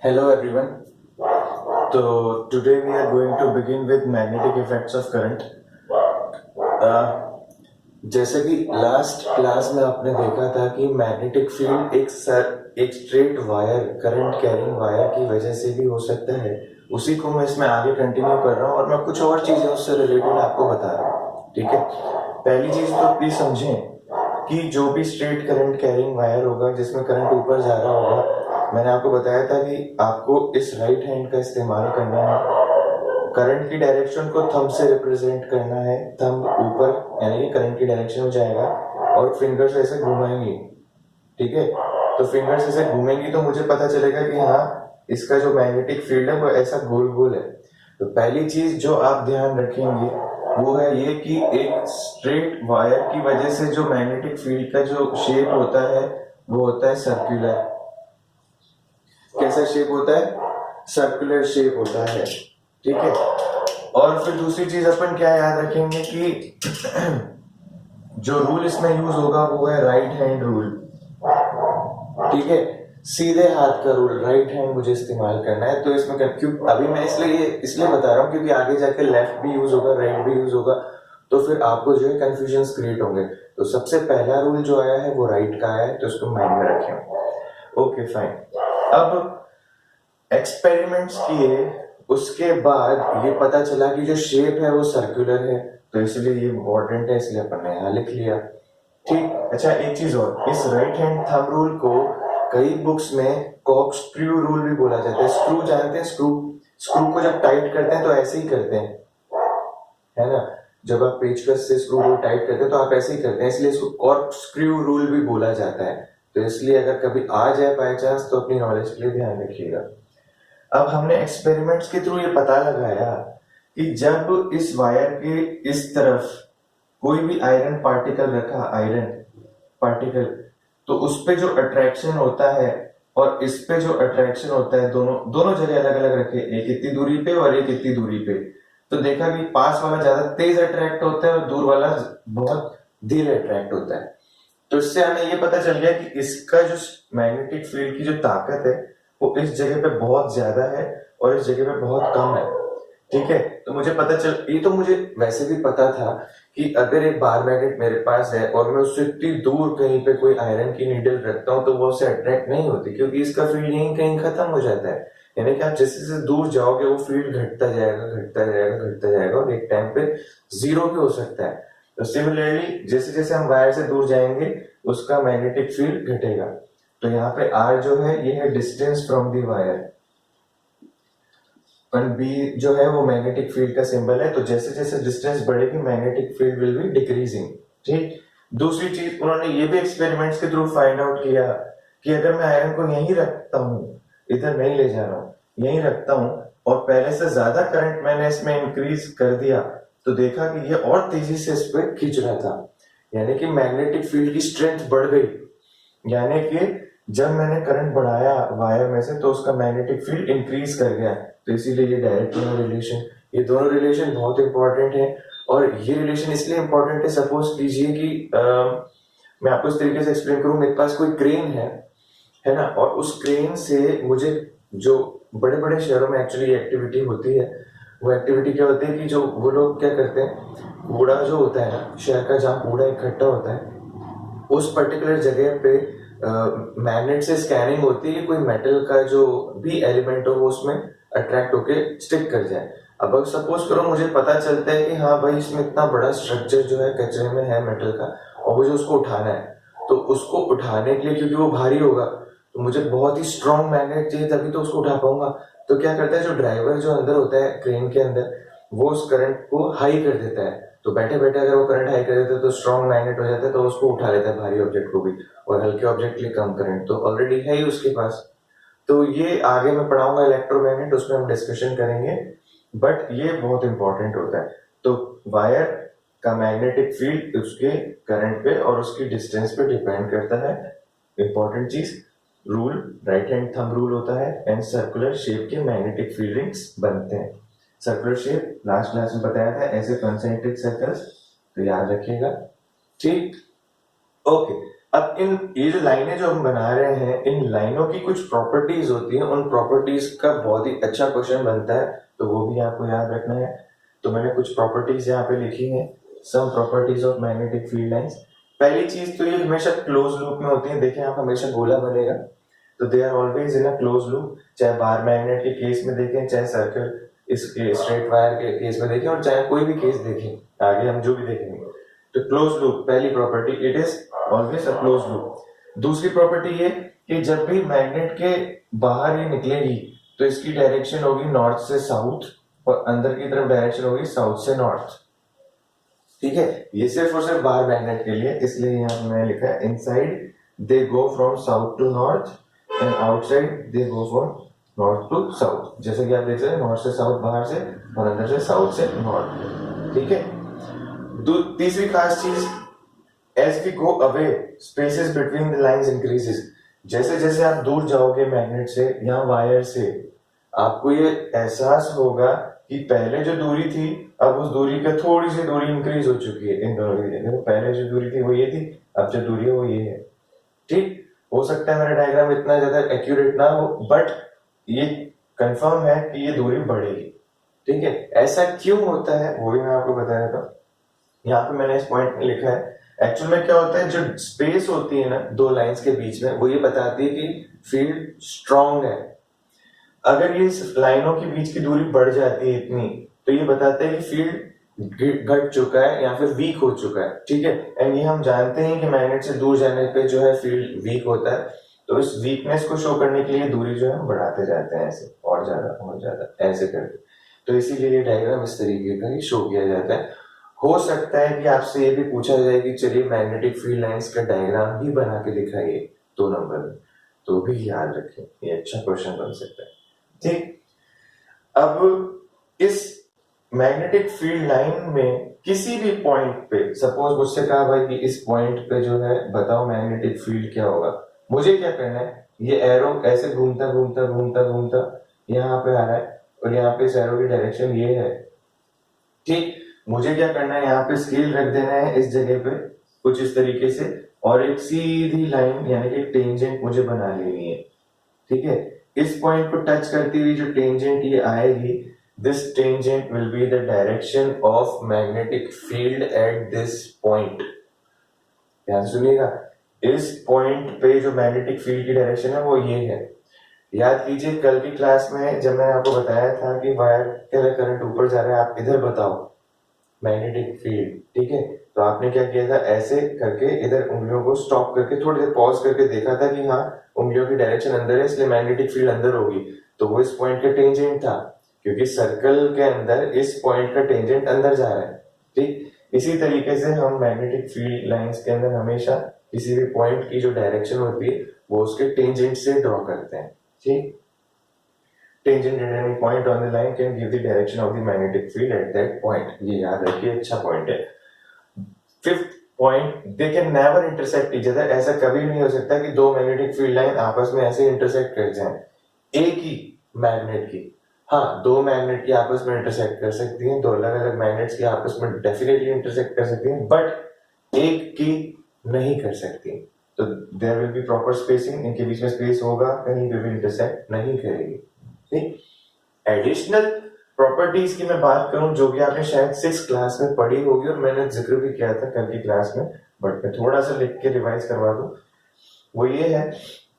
Hello everyone. So today we are going to begin with magnetic effects of current. जैसे कि last class में आपने देखा था कि मैग्नेटिक फील्ड एक straight wire current carrying wire की वजह से भी हो सकता है। उसी को मैं इसमें आगे कंटिन्यू कर रहा हूँ और मैं कुछ और चीजें उससे रिलेटेड आपको बता रहा हूँ। ठीक है, पहली चीज तो प्लीज समझें कि जो भी स्ट्रेट करंट कैरिंग वायर होगा जिसमें करंट ऊपर जा रहा होगा, मैंने आपको बताया था कि आपको इस राइट हैंड का इस्तेमाल करना है। करंट की डायरेक्शन को थंब से रिप्रेजेंट करना है। थंब ऊपर यानी कि करंट की डायरेक्शन में जाएगा और फिंगर्स ऐसे घुमाएंगी। ठीक है, तो फिंगर्स ऐसे घूमेंगी तो मुझे पता चलेगा कि हाँ, इसका जो मैग्नेटिक फील्ड है वो ऐसा गोल गोल है। तो पहली चीज जो आप ध्यान रखेंगे वो है ये कि एक स्ट्रेट वायर की वजह से जो मैग्नेटिक फील्ड का जो शेप होता है वो होता है सर्कुलर। कैसा शेप होता है? सर्कुलर शेप होता है। ठीक है, और फिर दूसरी चीज अपन क्या याद रखेंगे कि जो रूल इसमें यूज होगा वो है राइट हैंड रूल। ठीक है, सीधे हाथ का रूल, राइट हैंड मुझे इस्तेमाल करना है। तो इसमें क्यों अभी मैं इसलिए बता रहा हूँ क्योंकि आगे जाके लेफ्ट भी यूज होगा, राइट भी यूज होगा, तो फिर आपको जो है कंफ्यूजन क्रिएट होंगे। तो सबसे पहला रूल जो आया है वो राइट का आया है, तो इसको माइंड में रखें। Okay fine. अब एक्सपेरिमेंट्स किए, उसके बाद ये पता चला कि जो शेप है वो सर्कुलर है, तो इसलिए ये इम्पोर्टेंट है, इसलिए अपन ने यहाँ लिख लिया। ठीक, अच्छा एक चीज और, इस राइट हैंड थंब रूल को कई बुक्स में कॉर्कस्क्रू रूल भी बोला जाता है। स्क्रू जानते हैं? स्क्रू को जब टाइट करते हैं तो ऐसे ही करते हैं, है ना? जब आप पेचकस से स्क्रू को टाइट करते हैं तो आप ऐसे ही करते हैं, इसलिए इसको कॉर्कस्क्रू रूल भी बोला जाता है। तो इसलिए अगर कभी आ जाए बाय चांस तो अपनी नॉलेज के लिए ध्यान रखिएगा। अब हमने एक्सपेरिमेंट्स के थ्रू ये पता लगाया कि जब इस वायर के इस तरफ कोई भी आयरन पार्टिकल रखा, आयरन पार्टिकल, तो उस पे जो अट्रैक्शन होता है और इस पे जो अट्रैक्शन होता है, दोनों जगह अलग अलग रखे, एक इतनी दूरी पे और एक इतनी दूरी पे, तो देखा कि पास वाला ज्यादा तेज अट्रैक्ट होता है और दूर वाला बहुत धीरे अट्रैक्ट होता है। तो इससे हमें ये पता चल गया कि इसका जो मैग्नेटिक फील्ड की जो ताकत है वो इस जगह पे बहुत ज्यादा है और इस जगह पे बहुत कम है। ठीक है, तो मुझे पता चल, ये तो मुझे वैसे भी पता था कि अगर एक बार मैग्नेट मेरे पास है और मैं उससे इतनी दूर कहीं पे कोई आयरन की नीडल रखता हूँ तो वो उससे अट्रैक्ट नहीं होती, क्योंकि इसका फील्ड यहीं कहीं खत्म हो जाता है। यानी कि आप जैसे जैसे दूर जाओगे वो फील्ड घटता जाएगा, घटता जाएगा, घटता जाएगा और एक टाइम पे जीरो भी हो सकता है। तो सिमिलरली जैसे जैसे हम वायर से दूर जाएंगे उसका मैग्नेटिक फील्ड घटेगा। तो यहाँ पे आर जो है ये है डिस्टेंस फ्रॉम दी वायर, और बी जो है वो मैग्नेटिक फील्ड का सिंबल है। तो जैसे जैसे डिस्टेंस बढ़ेगी magnetic field will be decreasing. ठीक, दूसरी चीज उन्होंने ये भी एक्सपेरिमेंट्स के थ्रू फाइंड आउट किया कि अगर मैं आयरन को यहीं रखता हूँ, इधर नहीं ले जा रहा हूँ, यहीं रखता हूँ और पहले से ज्यादा करंट मैंने इसमें इंक्रीज कर दिया, तो देखा कि ये और तेजी से इस पर खींच रहा था, यानी कि मैग्नेटिक फील्ड की स्ट्रेंथ बढ़ गई। यानी कि जब मैंने करंट बढ़ाया वायर में से तो उसका मैग्नेटिक फील्ड इंक्रीज कर गया। तो इसीलिए ये डायरेक्ट रिलेशन, ये दोनों रिलेशन बहुत इंपॉर्टेंट है। और ये रिलेशन इसलिए इंपॉर्टेंट है, सपोज कीजिए कि मैं आपको इस तरीके से एक्सप्लेन करूं, मेरे पास कोई क्रेन है ना, और उस क्रेन से मुझे, जो बड़े बड़े शहरों में एक्चुअली एक्टिविटी होती है, वो एक्टिविटी क्या होती है कि जो वो लोग क्या करते हैं, कूड़ा जो होता है ना शहर का, जहाँ कूड़ा इकट्ठा होता है उस पर्टिकुलर जगह पे मैग्नेट से स्कैनिंग होती है कि कोई मेटल का जो भी एलिमेंट हो वो उसमें अट्रैक्ट होके स्टिक कर जाए। अब अगर सपोज करो मुझे पता चलता है कि हाँ भाई इसमें इतना बड़ा स्ट्रक्चर जो है कचरे में है मेटल का और मुझे उसको उठाना है, तो उसको उठाने के लिए क्योंकि वो भारी होगा तो मुझे बहुत ही स्ट्रॉन्ग मैग्नेट चाहिए तभी तो उसको उठा पाऊंगा। तो क्या करता है जो ड्राइवर जो अंदर होता है क्रेन के अंदर, वो उस करंट को हाई कर देता है। तो बैठे बैठे अगर वो करंट हाई कर देता है तो स्ट्रॉन्ग मैग्नेट हो जाता है, तो उसको उठा लेता है भारी ऑब्जेक्ट को भी, और हल्के ऑब्जेक्ट के लिए कम करंट तो ऑलरेडी है ही उसके पास। तो ये आगे मैं पढ़ाऊंगा इलेक्ट्रोमैग्नेट, उसमें हम डिस्कशन करेंगे, बट ये बहुत इंपॉर्टेंट होता है। तो वायर का मैग्नेटिक फील्ड उसके करंट पे और उसकी डिस्टेंस पे डिपेंड करता है। इंपॉर्टेंट चीज, rule right hand thumb rule होता है एंड सर्कुलर शेप के मैग्नेटिक फील्ड रिंग्स बनते हैं। सर्कुलर शेप लास्ट क्लास में बताया था, ऐसे कंसेंट्रिक सर्कल्स, तो याद रखिएगा। ठीक, ओके। अब इन ये जो लाइनें जो हम बना रहे हैं, इन लाइनों की कुछ प्रॉपर्टीज होती हैं, उन प्रॉपर्टीज का बहुत ही अच्छा क्वेश्चन बनता है, तो वो भी आपको याद रखना है। तो मैंने कुछ प्रॉपर्टीज यहाँ पे लिखी हैं, some properties of magnetic field lines. पहली चीज तो ये हमेशा क्लोज लूप में होती है। देखिए आप हमेशा गोला बनेगा तो they are always in a close loop, चाहे बार मैग्नेट के केस में देखें, चाहे सर्कल इसके स्ट्रेट वायर के केस में देखें, और चाहे कोई भी केस देखें आगे हम जो भी देखेंगे। तो क्लोज लूप पहली property, it is always a close loop. दूसरी प्रॉपर्टी ये कि जब भी मैग्नेट के बाहर ये निकलेगी तो इसकी डायरेक्शन होगी नॉर्थ से साउथ, और अंदर की तरफ डायरेक्शन होगी साउथ से नॉर्थ। ठीक है, ये सिर्फ और सिर्फ बाहर मैग्नेट के लिए, इसलिए यहाँ मैंने लिखा है inside they go from south to north and outside they go from north to south. जैसे कि आप देख सकते हैं, नॉर्थ से साउथ बाहर से और अंदर से साउथ से नॉर्थ। ठीक है, तीसरी खास चीज, as we go away spaces between the lines increases. जैसे जैसे आप दूर जाओगे मैग्नेट से या वायर से, आपको ये एहसास होगा कि पहले जो दूरी थी, अब उस दूरी का थोड़ी सी दूरी इंक्रीज हो चुकी है इन दोनों के लिए। देखो पहले जो दूरी थी वो ये थी, अब जो दूरी है वो ये है। ठीक, हो सकता है मेरा डायग्राम इतना ज्यादा एक्यूरेट ना हो, बट ये कंफर्म है कि ये दूरी बढ़ेगी। ठीक है, ऐसा क्यों होता है वो भी मैं आपको बता देता हूँ। यहाँ पे मैंने इस पॉइंट में लिखा है, एक्चुअल में क्या होता है, जो स्पेस होती है ना दो लाइंस के बीच में, वो ये बताती है कि फील्ड स्ट्रांग है। अगर ये लाइनों के बीच की दूरी बढ़ जाती है इतनी, तो ये बताता है कि फील्ड घट चुका है या फिर वीक हो चुका है। ठीक है, एंड ये हम जानते हैं कि मैग्नेट से दूर जाने पे जो है फील्ड वीक होता है, तो इस वीकनेस को शो करने के लिए दूरी जो है बढ़ाते जाते हैं ऐसे, और ज्यादा ऐसे करके। तो इसीलिए ये डायग्राम इस तरीके का ही शो किया जाता है। हो सकता है कि आपसे ये भी पूछा जाए कि चलिए मैग्नेटिक फील्ड लाइंस का डायग्राम भी बना के दिखाइए 2 नंबर में, तो भी याद रखें, ये अच्छा क्वेश्चन बन सकता है। ठीक, अब इस मैग्नेटिक फील्ड लाइन में किसी भी पॉइंट पे, सपोज मुझसे कहा भाई कि इस पॉइंट पे जो है बताओ मैग्नेटिक फील्ड क्या होगा, मुझे क्या करना है, ये एरो ऐसे घूमता घूमता घूमता घूमता यहाँ पे आ रहा है, और यहाँ पे इस एरो की डायरेक्शन ये है। ठीक, मुझे क्या करना है, यहाँ पे स्केल रख देना है इस जगह पे कुछ इस तरीके से, और एक सीधी लाइन यानी कि टेंजेंट मुझे बना लेनी है। ठीक है, इस पॉइंट को टच करती हुई जो टेंजेंट ये आएगी, this tangent will be the direction of magnetic field at this point. ध्यान सुनिएगा, इस पॉइंट पे जो मैग्नेटिक फील्ड की डायरेक्शन है वो ये है। याद कीजिए कल की क्लास में जब मैंने आपको बताया था कि वायर का करंट ऊपर जा रहा है, आप इधर बताओ मैग्नेटिक फील्ड। ठीक है, तो आपने क्या किया था, ऐसे करके इधर उंगलियों को स्टॉप करके थोड़ी देर पॉज करके देखा था कि हाँ उंगलियों की डायरेक्शन अंदर है, इसलिए मैग्नेटिक फील्ड अंदर होगी। तो वो इस पॉइंट का टेंजेंट था, क्योंकि सर्कल के अंदर इस पॉइंट का टेंजेंट अंदर जा रहा है। ठीक, इसी तरीके से हम मैग्नेटिक फील्ड लाइंस के अंदर हमेशा किसी भी पॉइंट की जो डायरेक्शन होती है वो उसके टेंजेंट से ड्रॉ करते हैं। ठीक, tangent at any point on the line can give the direction of the magnetic field at that point। ये याद रखिए, अच्छा पॉइंट है। Fifth point, they can never intersect each other. ऐसा कभी नहीं हो सकता कि दो मैग्नेटिक फील्ड लाइन आपस में ऐसे इंटरसेक्ट कर जाएं एक ही मैग्नेट की। हाँ, दो मैग्नेट की आपस में इंटरसेक्ट कर सकती हैं, दो अलग अलग मैग्नेट्स की आपस में डेफिनेटली इंटरसेक्ट कर सकती हैं, बट एक की नहीं कर सकती। तो there will be proper spacing, इनके बीच में स्पेस होगा, कहीं पे भी इंटरसेक्ट नहीं करेगी। एडिशनल प्रॉपर्टीज की मैं बात करूं जो कि आपने शायद 6 क्लास में पढ़ी होगी, और मैंने जिक्र भी किया था कल की क्लास में, बट मैं थोड़ा सा लिख के रिवाइज करवा दूं। वो ये है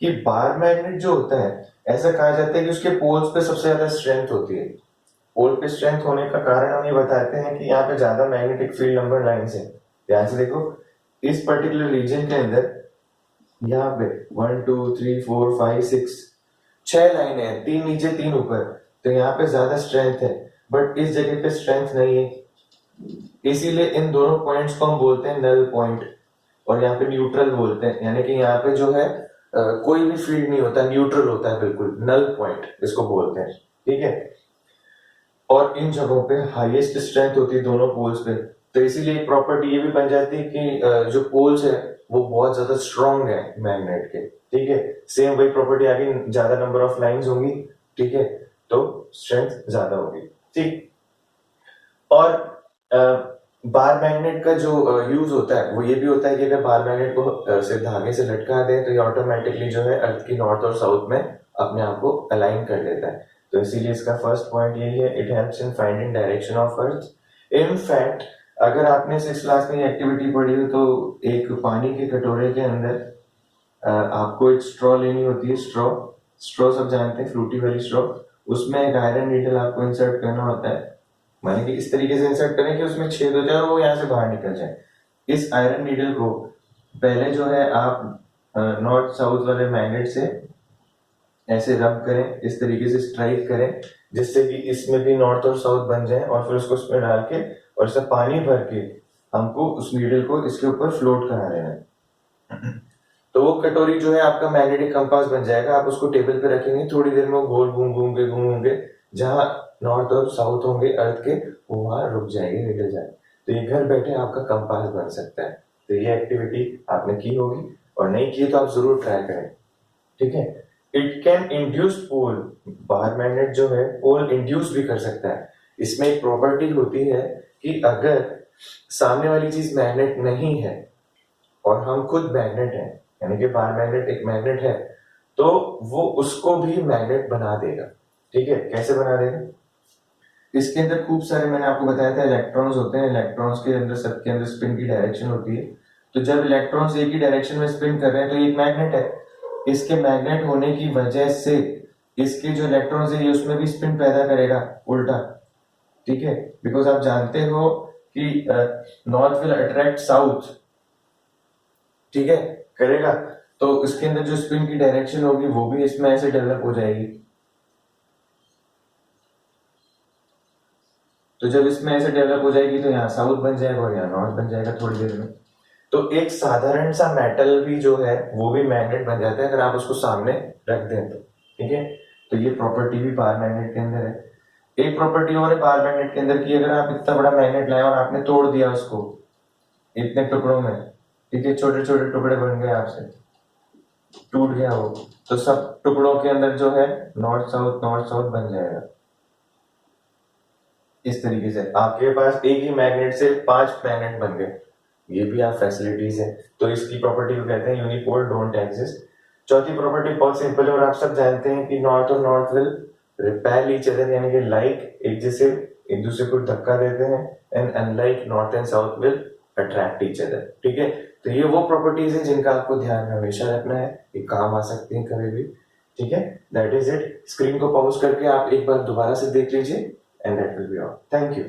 कि बार मैग्नेट जो होता है, ऐसा कहा जाता है कि उसके पोल्स पे सबसे ज्यादा स्ट्रेंथ होती है। पोल पे स्ट्रेंथ होने का कारण हम ये बताते हैं कि यहाँ पे ज्यादा मैग्नेटिक फील्ड नंबर लाइंस है। ध्यान से देखो, इस पर्टिकुलर रीजन के अंदर यहाँ पे 1 2 3 4 5 6 6 लाइन है, 3 नीचे 3 ऊपर, तो यहाँ पे ज्यादा स्ट्रेंथ है, बट इस जगह पे स्ट्रेंथ नहीं है। इसीलिए इन दोनों पॉइंट्स को हम बोलते हैं नल पॉइंट, और यहाँ पे न्यूट्रल बोलते हैं, यानी कि यहाँ पे जो है कोई भी फील्ड नहीं होता, न्यूट्रल होता है बिल्कुल, नल पॉइंट इसको बोलते हैं। ठीक है, और इन जगहों पे हाईएस्ट स्ट्रेंथ होती है दोनों पोल्स पे, तो इसीलिए एक प्रॉपर्टी ये भी बन जाती है कि जो पोल्स है वो बहुत ज्यादा स्ट्रॉन्ग है मैग्नेट के। ठीक है, सेम वही प्रॉपर्टी आगे, ज्यादा नंबर ऑफ लाइंस होंगी, ठीक है, तो स्ट्रेंथ ज्यादा होगी। ठीक, और बार मैग्नेट का जो यूज होता है वो ये भी होता है कि अगर बार मैग्नेट को सिर्फ धागे से लटका दें तो ये ऑटोमेटिकली जो है अर्थ की नॉर्थ और साउथ में अपने आप को अलाइन कर देता है। तो इसीलिए इसका फर्स्ट पॉइंट यही है, it helps in finding direction of earth. In fact अगर आपने 6 क्लास में एक्टिविटी पढ़ी हो तो एक पानी के कटोरे के अंदर आपको एक स्ट्रॉ लेनी होती है। स्ट्रॉ स्ट्रॉ सब जानते हैं, फ्रूटी वाली स्ट्रॉ। उसमें एक आयरन नीडल आपको इंसर्ट करना होता है, माने कि इस तरीके से इंसर्ट करें कि उसमें छेद हो जाए और वो यहाँ से बाहर निकल जाए। इस आयरन नीडल को पहले जो है आप नॉर्थ साउथ वाले मैग्नेट से ऐसे रब करें, इस तरीके से स्ट्राइक करें जिससे कि इसमें भी नॉर्थ और साउथ बन जाए, और फिर उसको उसमें डाल के और इसे पानी भर के हमको उस नीडल को इसके ऊपर फ्लोट करा देना है। तो वो कटोरी जो है आपका मैग्नेटिक कंपास बन जाएगा। आप उसको टेबल पे रखेंगे, थोड़ी देर में वो गोल घूम के जहां नॉर्थ और साउथ होंगे अर्थ के, वो वहां रुक जाएगी, निकल जाए। तो ये घर बैठे आपका कंपास बन सकता है। तो ये एक्टिविटी आपने की होगी, और नहीं की तो आप जरूर ट्राई करें, ठीक है। इट कैन इंड्यूस पोल, बाहर मैग्नेट जो है पोल इंड्यूस भी कर सकता है। इसमें एक प्रॉपर्टी होती है कि अगर सामने वाली चीज मैग्नेट नहीं है और हम खुद मैग्नेट हैं, यानी कि बाहर मैग्नेट एक मैग्नेट है, तो वो उसको भी मैग्नेट बना देगा। ठीक है, कैसे बना देगा? इसके अंदर खूब सारे, मैंने आपको बताया था, इलेक्ट्रॉन्स होते हैं। इलेक्ट्रॉन्स के अंदर सबके अंदर स्पिन की डायरेक्शन होती है। तो जब इलेक्ट्रॉन्स एक ही डायरेक्शन में स्पिन कर रहे हैं तो ये एक मैग्नेट है। इसके मैग्नेट होने की वजह से इसके जो इलेक्ट्रॉन्स है ये उसमें भी स्पिन पैदा करेगा उल्टा, ठीक है। बिकॉज आप जानते हो कि नॉर्थ विल अट्रैक्ट साउथ, ठीक है, करेगा। तो इसके अंदर जो स्पिन की डायरेक्शन होगी वो भी इसमें ऐसे डेवलप हो जाएगी। तो जब इसमें ऐसे डेवलप हो जाएगी तो यहाँ साउथ बन जाएगा और यहाँ नॉर्थ बन जाएगा थोड़ी देर में। तो एक साधारण सा मेटल भी जो है वो भी मैग्नेट बन जाता है अगर आप उसको सामने रख दें तो, ठीक है। तो ये प्रॉपर्टी भी बार मैग्नेट के अंदर है। एक प्रॉपर्टी और है बार मैग्नेट के अंदर की, अगर आप इतना बड़ा मैग्नेट लाए और आपने तोड़ दिया उसको इतने टुकड़ों में, ठीक है, छोटे छोटे टुकड़े बन गए आपसे, टूट गया वो, तो सब टुकड़ों के अंदर जो है नॉर्थ साउथ बन जाएगा। इस तरीके से आपके पास एक ही मैग्नेट से 5 मैग्नेट बन गए, ये भी आप फैसिलिटीज है। तो इसकी प्रॉपर्टी को कहते हैं यूनिपोल डोंट एग्जिस्ट। चौथी प्रॉपर्टी बहुत सिंपल है और आप सब जानते हैं कि नॉर्थ और north will repel each other, यानी कि लाइक एक जैसे एक दूसरे को धक्का देते हैं, and unlike north and south will attract each other, ठीक है। तो ये वो प्रॉपर्टीज है जिनका आपको ध्यान में हमेशा रखना है, ये काम आ सकती है कभी भी, ठीक है। That is it. स्क्रीन को पॉज करके आप एक बार दोबारा से देख लीजिए, and that will be all. Thank you.